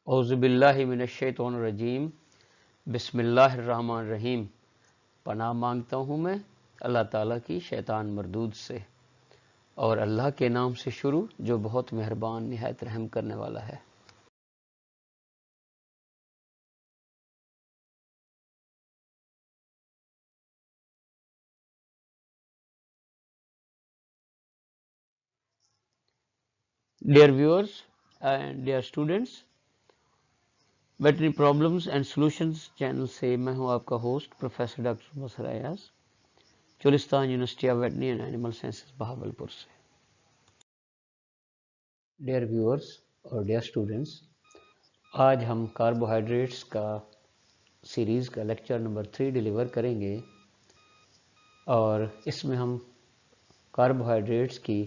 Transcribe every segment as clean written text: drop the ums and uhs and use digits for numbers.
اعوذ باللہ من الشیطان الرجیم بسم اللہ الرحمن الرحیم۔ پناہ مانگتا ہوں میں اللہ تعالیٰ کی شیطان مردود سے، اور اللہ کے نام سے شروع جو بہت مہربان نہایت رحم کرنے والا ہے۔ Dear viewers and dear students, veterinary problems and solutions channel سے میں ہوں آپ کا host professor doctor Mazhar Ayaz, Cholistan university of veterinary and animal sciences Bahawalpur سے۔ ڈیئر ویورز اور ڈیئر اسٹوڈنٹس، آج ہم کاربوہائیڈریٹس کا سیریز کا لیکچر نمبر 3 ڈیلیور کریں گے، اور اس میں ہم کاربوہائیڈریٹس کی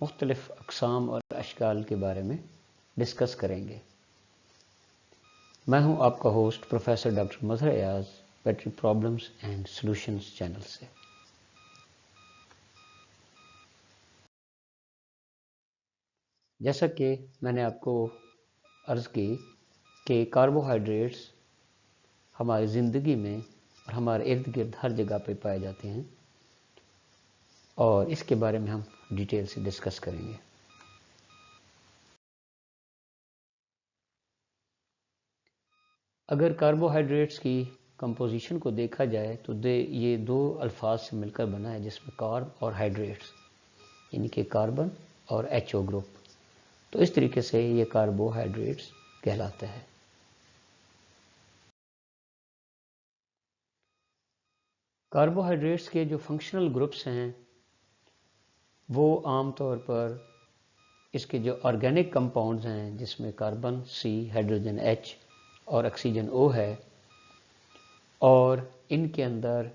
مختلف اقسام اور اشکال کے بارے میں ڈسکس کریں گے۔ میں ہوں آپ کا host professor doctor Mazhar Ayaz, veterinary problems and solutions channel سے۔ جیسا کہ میں نے آپ کو عرض کی کہ کاربوہائیڈریٹس ہماری زندگی میں اور ہمارے ارد گرد ہر جگہ پہ پائے جاتے ہیں، اور اس کے بارے میں ہم ڈیٹیل سے ڈسکس کریں گے۔ اگر کاربوہائیڈریٹس کی کمپوزیشن کو دیکھا جائے تو یہ دو الفاظ سے مل کر بنا ہے، جس میں کارب اور ہائیڈریٹس، یعنی کہ کاربن اور ایچ او گروپ، تو اس طریقے سے یہ کاربوہائیڈریٹس کہلاتا ہے۔ کاربوہائیڈریٹس کے جو فنکشنل گروپس ہیں وہ عام طور پر اس کے جو آرگینک کمپاؤنڈز ہیں، جس میں کاربن سی، ہائیڈروجن ایچ اور آکسیجن او ہے، اور ان کے اندر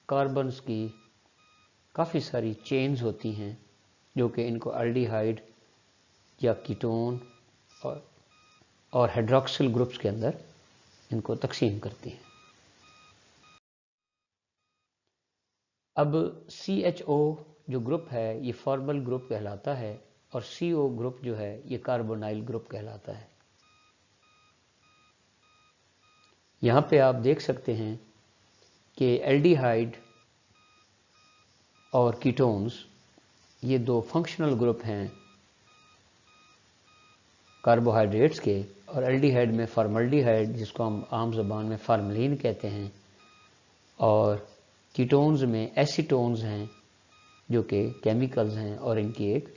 کاربنز کی کافی ساری چینز ہوتی ہیں جو کہ ان کو الڈیہائیڈ یا کیٹون اور ہائیڈروکسل گروپس کے اندر ان کو تقسیم کرتی ہیں۔ اب سی ایچ او جو گروپ ہے یہ فارمل گروپ کہلاتا ہے، اور سی او گروپ جو ہے یہ کاربونائل گروپ کہلاتا ہے۔ یہاں پہ آپ دیکھ سکتے ہیں کہ الڈیہائیڈ اور کیٹونز یہ دو فنکشنل گروپ ہیں کاربوہائیڈریٹس کے، اور الڈیہائیڈ میں فارملڈیہائیڈ جس کو ہم عام زبان میں فارملین کہتے ہیں، اور کیٹونز میں ایسیٹونز ہیں جو کہ کیمیکلز ہیں، اور ان کی ایک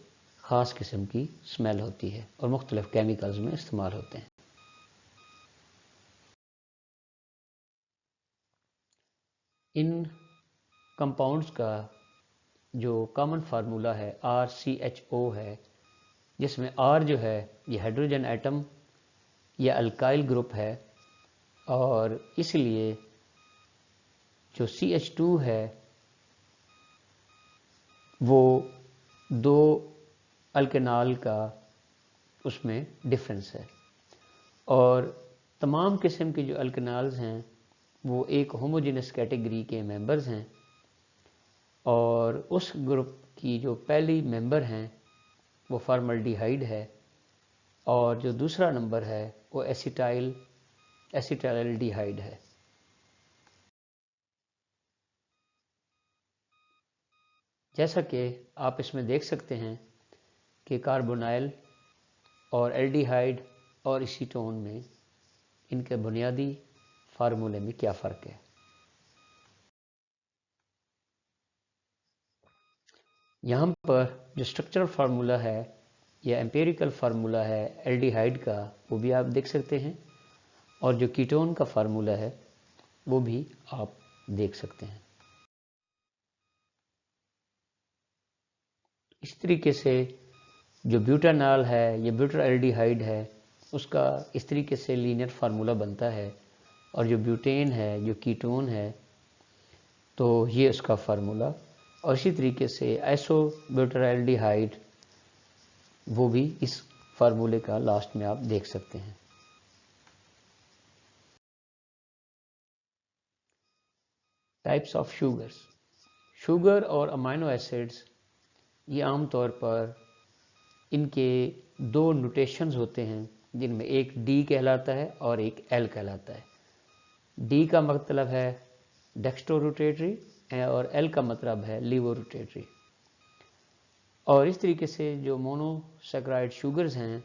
خاص قسم کی اسمیل ہوتی ہے اور مختلف کیمیکلز میں استعمال ہوتے ہیں۔ ان کمپاؤنڈز کا جو کامن فارمولہ ہے آر سی ایچ او ہے، جس میں آر جو ہے یہ ہائیڈروجن ایٹم یا الکائل گروپ ہے، اور اس لیے جو سی ایچ ٹو ہے وہ دو الکینال کا اس میں ڈفرنس ہے، اور تمام قسم کے جو الکینالز ہیں وہ ایک ہوموجینس کیٹیگری کے ممبرز ہیں، اور اس گروپ کی جو پہلی ممبر ہیں وہ فارملڈیہائیڈ ہے، اور جو دوسرا نمبر ہے وہ ایسیٹائل الڈیہائیڈ ہے۔ جیسا کہ آپ اس میں دیکھ سکتے ہیں کہ کاربونائل اور الڈیہائیڈ اور ایسیٹون میں ان کے بنیادی فارمولے میں کیا فرق ہے۔ یہاں پر جو اسٹرکچرل فارمولہ ہے یا ایمپیریکل فارمولہ ہے الڈیہائیڈ کا وہ بھی آپ دیکھ سکتے ہیں، اور جو کیٹون کا فارمولہ ہے وہ بھی آپ دیکھ سکتے ہیں۔ اس طریقے سے جو بیوٹانال ہے یا بیوٹر الڈیہائیڈ ہے اس کا اس طریقے سے لینئر فارمولہ بنتا ہے، اور جو بیوٹین ہے جو کیٹون ہے تو یہ اس کا فارمولہ، اور اسی طریقے سے ایسو بیوٹر الڈیہائیڈ وہ بھی اس فارمولے کا لاسٹ میں آپ دیکھ سکتے ہیں۔ ٹائپس آف شوگرز، شوگر اور امائنو ایسڈز یہ عام طور پر ان کے دو نوٹیشنز ہوتے ہیں، جن میں ایک ڈی کہلاتا ہے اور ایک ایل کہلاتا ہے۔ ڈی کا مطلب ہے ڈیکسٹرو روٹیٹری اور ایل کا مطلب ہے لیوو روٹیٹری۔ اور اس طریقے سے جو مونوسیکرائڈ شوگرز ہیں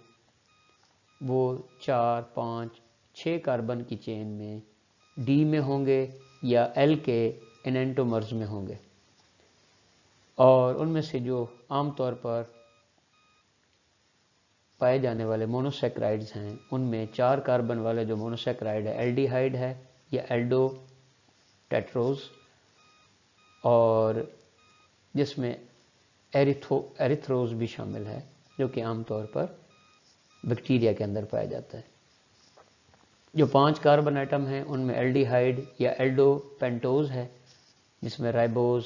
وہ 4، 5، 6 کاربن کی چین میں ڈی میں ہوں گے یا ایل کے انینٹومرز میں ہوں گے، اور ان میں سے جو عام طور پر پائے جانے والے مونوسیکرائڈز ہیں ان میں 4 کاربن والے جو مونوسیکرائڈ ہے ایلڈیہائڈ ہے یا ایلڈو ٹیٹروز، اور جس میں ایریتھروز بھی شامل ہے جو کہ عام طور پر بیکٹیریا کے اندر پایا جاتا ہے۔ جو 5 کاربن ایٹم ہیں ان میں ایلڈیہائڈ یا ایلڈو پینٹوز ہے جس میں رائبوز،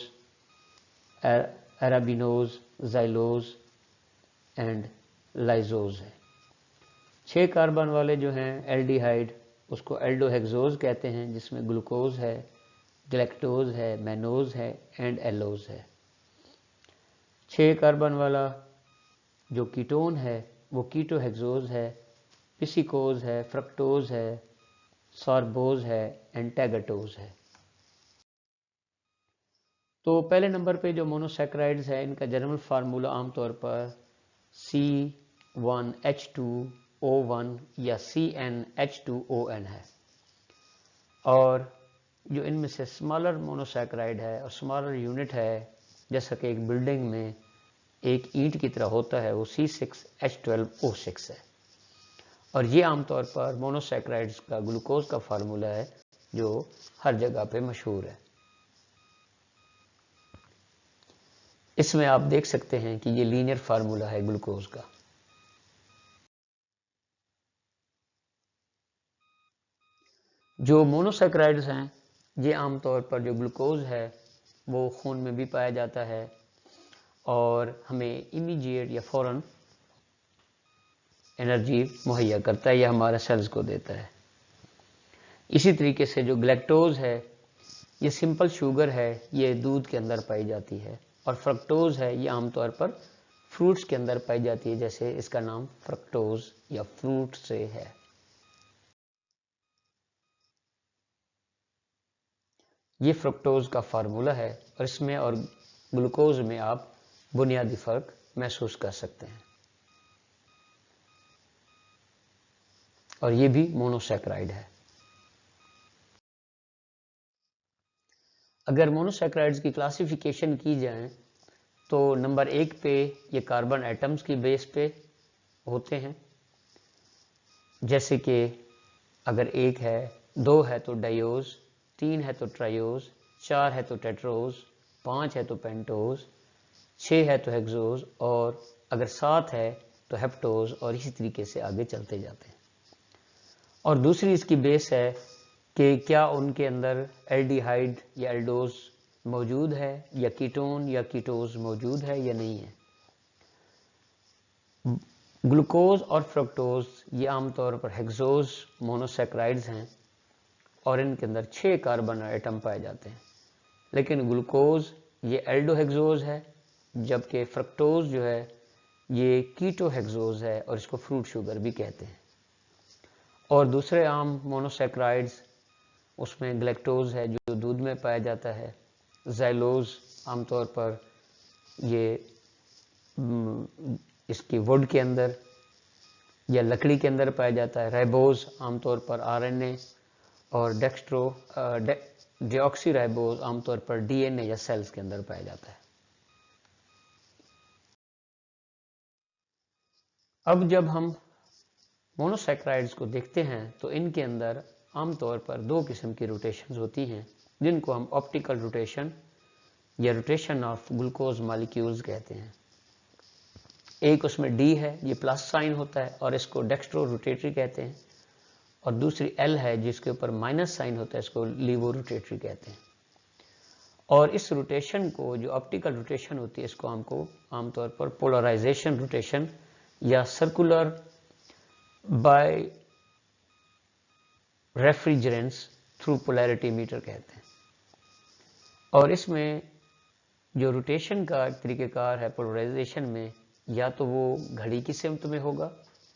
ایرابینوز، زائلوز اینڈ لائزوز ہے۔ 6 کاربن والے جو ہیں ایلڈیہائڈ اس کو ایلڈو ہیگزوز کہتے ہیں جس میں گلوکوز ہے، گلیکٹوز ہے، مینوز ہے اینڈ ایلوز ہے۔ 6 کاربن والا جو کیٹون ہے وہ کیٹو ہیگزوز ہے، پسیکوز ہے، فرکٹوز ہے، ساربوز ہے اینڈ ٹیگاٹوز ہے۔ تو پہلے نمبر پہ جو مونوسیکرائڈز ہے ان کا جنرل فارمولا عام طور پر C1H2O1 یا CnH2ON ہے، اور جو ان میں سے اسمالر مونوسیکرائڈ ہے اور اسمالر یونٹ ہے جیسا کہ ایک بلڈنگ میں ایک اینٹ کی طرح ہوتا ہے وہ C6H12O6 ہے، اور یہ عام طور پر مونوسیکرائڈز کا گلوکوز کا فارمولا ہے جو ہر جگہ پہ مشہور ہے۔ اس میں آپ دیکھ سکتے ہیں کہ یہ لینئر فارمولا ہے گلوکوز کا۔ جو مونوسیکرائڈز ہیں یہ عام طور پر جو گلوکوز ہے وہ خون میں بھی پایا جاتا ہے اور ہمیں امیڈیٹ یا فوراً انرجی مہیا کرتا ہے یا ہمارے سیلز کو دیتا ہے۔ اسی طریقے سے جو گلیکٹوز ہے یہ سمپل شوگر ہے، یہ دودھ کے اندر پائی جاتی ہے، اور فرکٹوز ہے یہ عام طور پر فروٹس کے اندر پائی جاتی ہے، جیسے اس کا نام فرکٹوز یا فروٹ سے ہے۔ یہ فرکٹوز کا فارمولا ہے اور اس میں اور گلوکوز میں آپ بنیادی فرق محسوس کر سکتے ہیں، اور یہ بھی مونوسیکرائڈ ہے۔ اگر مونوسیکرائڈز کی کلاسیفیکیشن کی جائے تو نمبر 1 پہ یہ کاربن ایٹمز کی بیس پہ ہوتے ہیں، جیسے کہ اگر 1 ہے، 2 ہے تو ڈائیوز، 3 ہے تو ٹرائیوز، 4 ہے تو ٹیٹروز، 5 ہے تو پینٹوز، 6 ہے تو ہیگزوز، اور اگر 7 ہے تو ہیپٹوز، اور اسی طریقے سے آگے چلتے جاتے ہیں۔ اور دوسری اس کی بیس ہے کہ کیا ان کے اندر ایلڈیہائڈ یا ایلڈوز موجود ہے یا کیٹون یا کیٹوز موجود ہے یا نہیں ہے۔ گلوکوز اور فرکٹوز یہ عام طور پر ہیگزوز مونوسیکرائڈز ہیں اور ان کے اندر 6 کاربن ایٹم پائے جاتے ہیں، لیکن گلوکوز یہ ایلڈو ہیگزوز ہے جبکہ فرکٹوز جو ہے یہ کیٹو ہیگزوز ہے اور اس کو فروٹ شوگر بھی کہتے ہیں۔ اور دوسرے عام مونوسیکرائڈز اس میں گلیکٹوز ہے جو دودھ میں پایا جاتا ہے، زائلوز عام طور پر یہ اس کی وڈ کے اندر یا لکڑی کے اندر پایا جاتا ہے، رائبوز عام طور پر RNA، اور ڈیآکسی رائبوز عام طور پر DNA یا سیلز کے اندر پایا جاتا ہے۔ اب جب ہم مونوسیکرائڈز کو دیکھتے ہیں تو ان کے اندر عام طور پر 2 قسم کی روٹیشنز ہوتی ہیں جن کو ہم آپٹیکل روٹیشن یا روٹیشن آف گلوکوز مالیکیولز کہتے ہیں۔ ایک اس میں ڈی ہے، یہ پلس سائن ہوتا ہے اور اس کو ڈیکسٹرو روٹیٹری کہتے ہیں، اور دوسری ایل ہے جس کے اوپر مائنس سائن ہوتا ہے، اس کو لیوو روٹیٹری کہتے ہیں۔ اور اس روٹیشن کو جو آپٹیکل روٹیشن ہوتی ہے اس کو ہم کو عام طور پر پولرائزیشن روٹیشن یا circular birefringence through polarimeter کہتے ہیں۔ اور اس میں جو روٹیشن کا طریقہ کار ہے پولرائزیشن میں، یا تو وہ گھڑی کی سمت میں ہوگا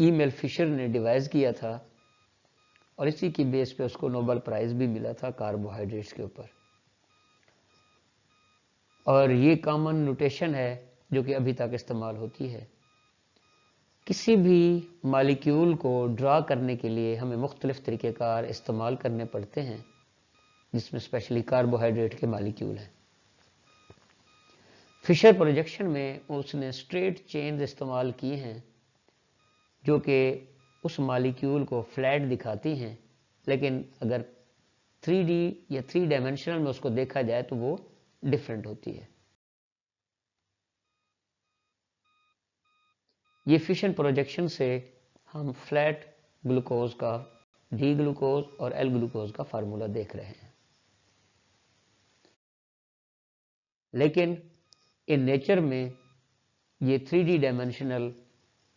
ای میل فشر نے ڈیوائز کیا تھا اور اسی کی بیس پہ اس کو نوبل پرائز بھی ملا تھا کاربوہائیڈریٹس کے اوپر. اور یہ کامن نوٹیشن ہے جو کہ ابھی تک استعمال ہوتی ہے. کسی بھی مالیکیول کو ڈرا کرنے کے لیے ہمیں مختلف طریقہ کار استعمال کرنے پڑتے ہیں، جس میں اسپیشلی کاربوہائیڈریٹ کے مالیکیول ہیں. فشر پروجیکشن میں اس نے اسٹریٹ چینز استعمال کی ہیں جو کہ اس مالیکیول کو فلیٹ دکھاتی ہیں، لیکن اگر 3D یا 3 ڈائمینشنل میں اس کو دیکھا جائے تو وہ ڈفرینٹ ہوتی ہے. یہ فشن پروجیکشن سے ہم فلیٹ گلوکوز کا ڈی گلوکوز اور ایل گلوکوز کا فارمولا دیکھ رہے ہیں. لیکن ان نیچر میں یہ 3D ڈائمینشنل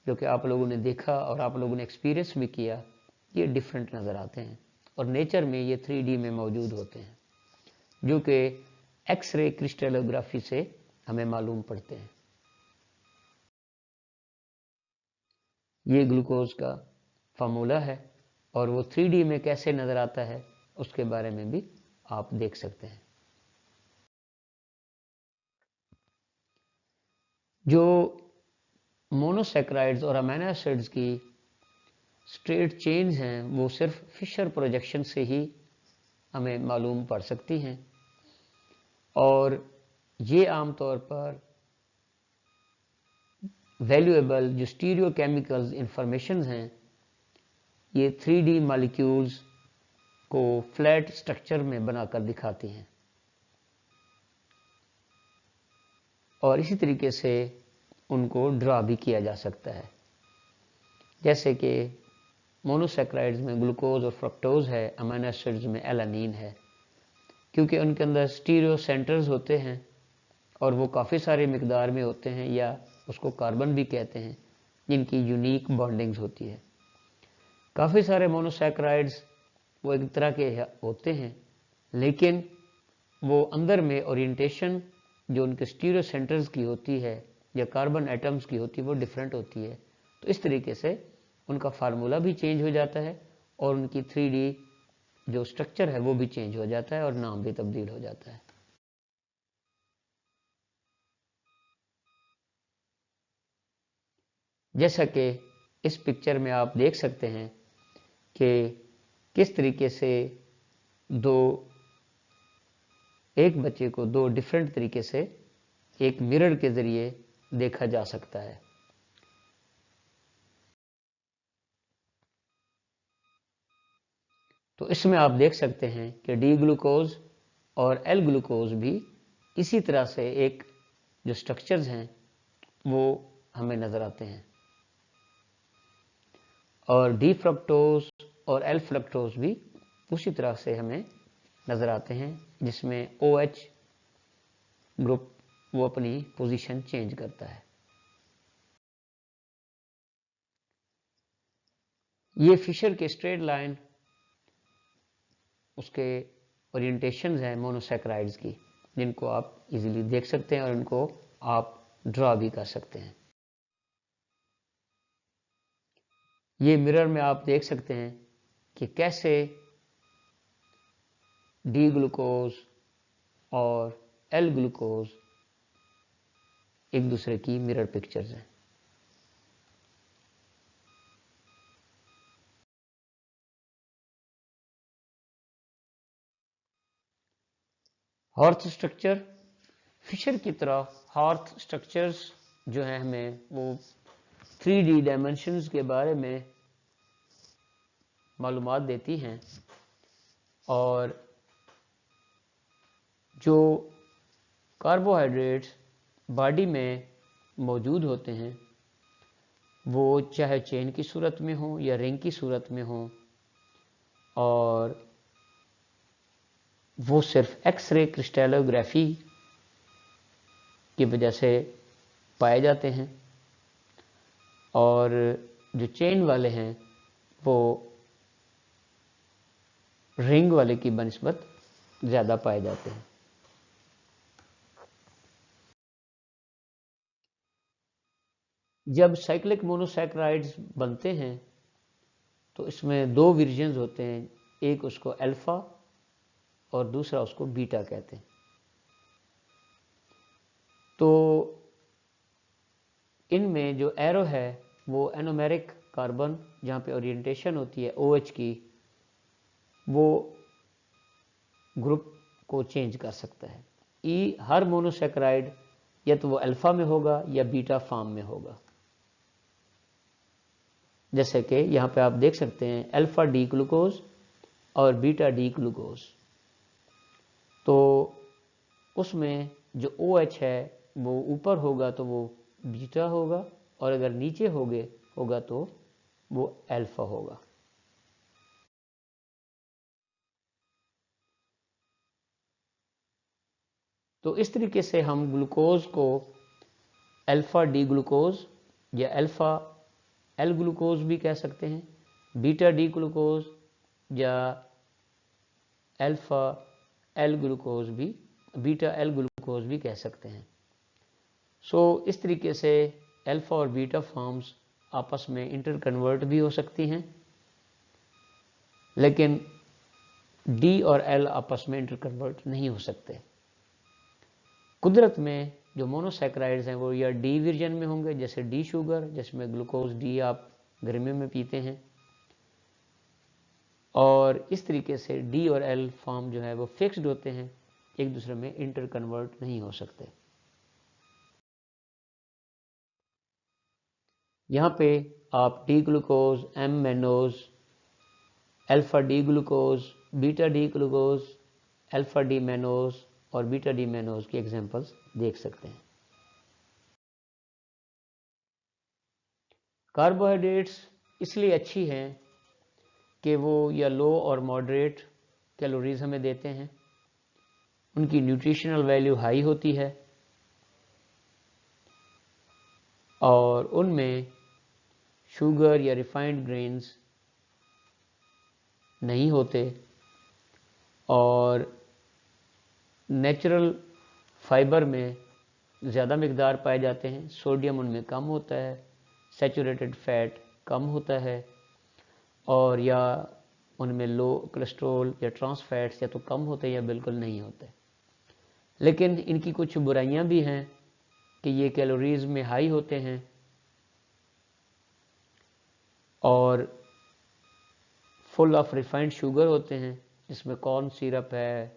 جو کہ آپ لوگوں نے دیکھا اور آپ لوگوں نے ایکسپیرینس بھی کیا، یہ ڈفرینٹ نظر آتے ہیں، اور نیچر میں یہ 3D میں موجود ہوتے ہیں جو کہ ایکس رے کرسٹلوگرافی سے ہمیں معلوم پڑتے ہیں. یہ گلوکوز کا فارمولا ہے اور وہ 3D میں کیسے نظر آتا ہے اس کے بارے میں بھی آپ دیکھ سکتے ہیں. جو مونوسیکرائڈز اور امینو ایسڈز کی اسٹریٹ چینز ہیں وہ صرف فشر پروجیکشن سے ہی ہمیں معلوم پڑ سکتی ہیں، اور یہ عام طور پر ویلیویبل جو اسٹیریو کیمیکلز انفارمیشنز ہیں یہ 3D مالیکیولز کو فلیٹ اسٹرکچر میں بنا کر دکھاتی ہیں، اور اسی طریقے سے ان کو ڈرا بھی کیا جا سکتا ہے. جیسے کہ مونوسیکرائڈز میں گلوکوز اور فرکٹوز ہے، امینو ایسڈز میں ایلانین ہے، کیونکہ ان کے اندر اسٹیریو سینٹرز ہوتے ہیں اور وہ کافی سارے مقدار میں ہوتے ہیں، یا اس کو کاربن بھی کہتے ہیں، جن کی یونیک بانڈنگز ہوتی ہے. کافی سارے مونوسیکرائڈز وہ ایک طرح کے ہوتے ہیں، لیکن وہ اندر میں اورینٹیشن جو ان کے اسٹیریو سینٹرز کی ہوتی ہے یا کاربن ایٹمز کی ہوتی ہے وہ ڈفرینٹ ہوتی ہے. تو اس طریقے سے ان کا فارمولا بھی چینج ہو جاتا ہے اور ان کی 3D جو اسٹرکچر ہے وہ بھی چینج ہو جاتا ہے اور نام بھی تبدیل ہو جاتا ہے. جیسا کہ اس پکچر میں آپ دیکھ سکتے ہیں کہ کس طریقے سے ایک بچے کو دو ڈفرینٹ طریقے سے ایک مرر کے ذریعے دیکھا جا سکتا ہے. تو اس میں آپ دیکھ سکتے ہیں کہ ڈی گلوکوز اور ایل گلوکوز بھی اسی طرح سے ایک جو سٹرکچرز ہیں وہ ہمیں نظر آتے ہیں، اور ڈی فرکٹوز اور ایل فرکٹوز بھی اسی طرح سے ہمیں نظر آتے ہیں، جس میں او ایچ گروپ وہ اپنی پوزیشن چینج کرتا ہے. یہ فشر کے اسٹریٹ لائن اس کے اورینٹیشنز ہیں مونوسیکرائڈز کی، جن کو آپ ایزیلی دیکھ سکتے ہیں اور ان کو آپ ڈرا بھی کر سکتے ہیں. یہ مرر میں آپ دیکھ سکتے ہیں کہ کیسے ڈی گلوکوز اور ایل گلوکوز ایک دوسرے کی مرر پکچرز ہیں. ہارتھ اسٹرکچر فشر کی طرح ہارتھ اسٹرکچرز جو ہیں ہمیں وہ 3D ڈائمینشنز کے بارے میں معلومات دیتی ہیں، اور جو کاربوہائیڈریٹس باڈی میں موجود ہوتے ہیں وہ چاہے چین کی صورت میں ہوں یا رنگ کی صورت میں ہوں، اور وہ صرف ایکس رے کرسٹلوگرافی کی وجہ سے پائے جاتے ہیں، اور جو چین والے ہیں وہ رنگ والے کی بنسبت زیادہ پائے جاتے ہیں. جب سائکلک مونوسیکرائڈز بنتے ہیں تو اس میں دو ورژنز ہوتے ہیں، ایک اس کو الفا اور دوسرا اس کو بیٹا کہتے ہیں۔ تو ان میں جو ایرو ہے وہ انومیرک کاربن جہاں پہ اورینٹیشن ہوتی ہے OH کی، وہ گروپ کو چینج کر سکتا ہے۔ ہر مونوسیکرائڈ یا تو وہ الفا میں ہوگا یا بیٹا فارم میں ہوگا، جیسے کہ یہاں پہ آپ دیکھ سکتے ہیں الفا ڈی گلوکوز اور بیٹا ڈی گلوکوز۔ تو اس میں جو OH ہے وہ اوپر ہوگا تو وہ بیٹا ہوگا، اور اگر نیچے ہوگا تو وہ الفا ہوگا۔ تو اس طریقے سے ہم گلوکوز کو الفا ڈی گلوکوز یا الفا ایل گلوکوز بھی کہہ سکتے ہیں، بیٹا ڈی گلوکوز یا الفا ایل گلوکوز بھی، بیٹا ایل گلوکوز بھی کہہ سکتے ہیں۔ اس طریقے سے الفا اور بیٹا فارمز آپس میں انٹر کنورٹ بھی ہو سکتی ہیں، لیکن ڈی اور ایل آپس میں انٹر کنورٹ نہیں ہو سکتے۔ قدرت میں جو مونوسیکرائڈز ہیں وہ یا ڈی ورژن میں ہوں گے، جیسے ڈی شوگر جس میں گلوکوز ڈی آپ گرمیوں میں پیتے ہیں، اور اس طریقے سے ڈی اور ایل فارم جو ہے وہ فکسڈ ہوتے ہیں، ایک دوسرے میں انٹر کنورٹ نہیں ہو سکتے۔ یہاں پہ آپ D glucose, M mannose, alpha D glucose, beta D glucose, alpha D mannose اور بیٹا ڈی مینوز کی ایگزامپلز دیکھ سکتے ہیں۔ کاربوہائیڈریٹس اس لیے اچھی ہیں کہ وہ یا لو اور ماڈریٹ کیلوریز ہمیں دیتے ہیں، ان کی نیوٹریشنل ویلیو ہائی ہوتی ہے، اور ان میں شوگر یا ریفائنڈ گرینز نہیں ہوتے، اور نیچرل فائبر میں زیادہ مقدار پائے جاتے ہیں، سوڈیم ان میں کم ہوتا ہے، سیچوریٹڈ فیٹ کم ہوتا ہے، اور یا ان میں لو کولیسٹرول یا ٹرانس فیٹس یا تو کم ہوتے ہیں یا بالکل نہیں ہوتے۔ لیکن ان کی کچھ برائیاں بھی ہیں کہ یہ کیلوریز میں ہائی ہوتے ہیں، اور فل آف ریفائنڈ شوگر ہوتے ہیں، جس میں کارن سیرپ ہے،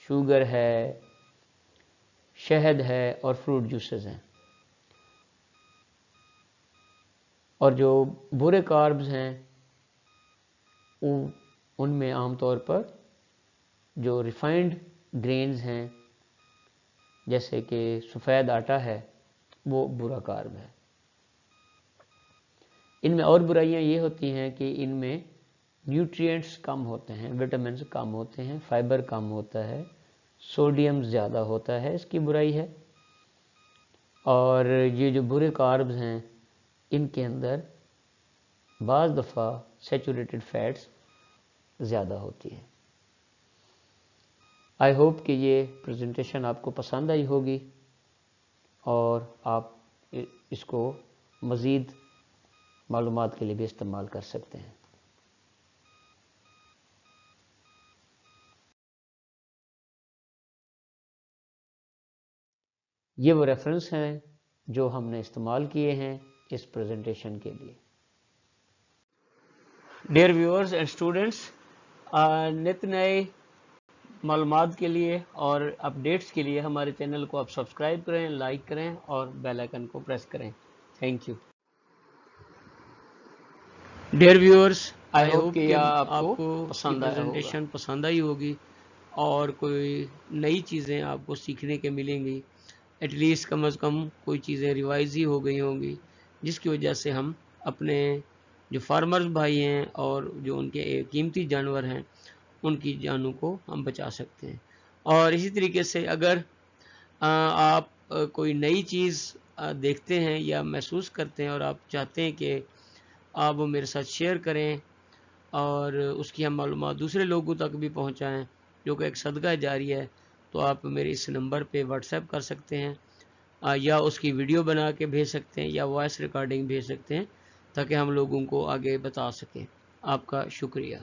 شوگر ہے، شہد ہے اور فروٹ جوسز ہیں۔ اور جو برے کاربز ہیں ان میں عام طور پر جو ریفائنڈ گرینز ہیں جیسے کہ سفید آٹا ہے وہ برا کارب ہے۔ ان میں اور برائیاں یہ ہوتی ہیں کہ ان میں نیوٹرینٹس کم ہوتے ہیں، وٹامنز کم ہوتے ہیں، فائبر کم ہوتا ہے، سوڈیم زیادہ ہوتا ہے، اس کی برائی ہے۔ اور یہ جو برے کاربز ہیں ان کے اندر بعض دفعہ سیچوریٹڈ فیٹس زیادہ ہوتی ہیں۔ آئی ہوپ کہ یہ پریزنٹیشن آپ کو پسند آئی ہوگی اور آپ اس کو مزید معلومات کے لیے بھی استعمال کر سکتے ہیں۔ یہ وہ ریفرنس ہیں جو ہم نے استعمال کیے ہیں اس پریزنٹیشن کے لیے۔ ڈیئر ویورز اینڈ اسٹوڈنٹس، نت نئے معلومات کے لیے اور اپڈیٹس کے لیے ہمارے چینل کو آپ سبسکرائب کریں، لائک کریں اور بیل آئیکن کو پریس کریں۔ Thank you. Dear viewers, I hope کہ آپ کو پریزنٹیشن پسند آئی ہوگی اور کوئی نئی چیزیں آپ کو سیکھنے کے ملیں گی، ایٹ لیسٹ کم از کم کوئی چیزیں ریوائز ہی ہو گئی ہوں گی، جس کی وجہ سے ہم اپنے جو فارمرز بھائی ہیں اور جو ان کے قیمتی جانور ہیں ان کی جانوں کو ہم بچا سکتے ہیں۔ اور اسی طریقے سے اگر آپ کوئی نئی چیز دیکھتے ہیں یا محسوس کرتے ہیں اور آپ چاہتے ہیں کہ آپ وہ میرے ساتھ شیئر کریں اور اس کی ہم معلومات دوسرے لوگوں تک بھی پہنچائیں، جو کہ ایک صدقہ جاری ہے، تو آپ میرے اس نمبر پہ واٹس ایپ کر سکتے ہیں یا اس کی ویڈیو بنا کے بھیج سکتے ہیں یا وائس ریکارڈنگ بھیج سکتے ہیں تاکہ ہم لوگوں کو آگے بتا سکیں. آپ کا شکریہ.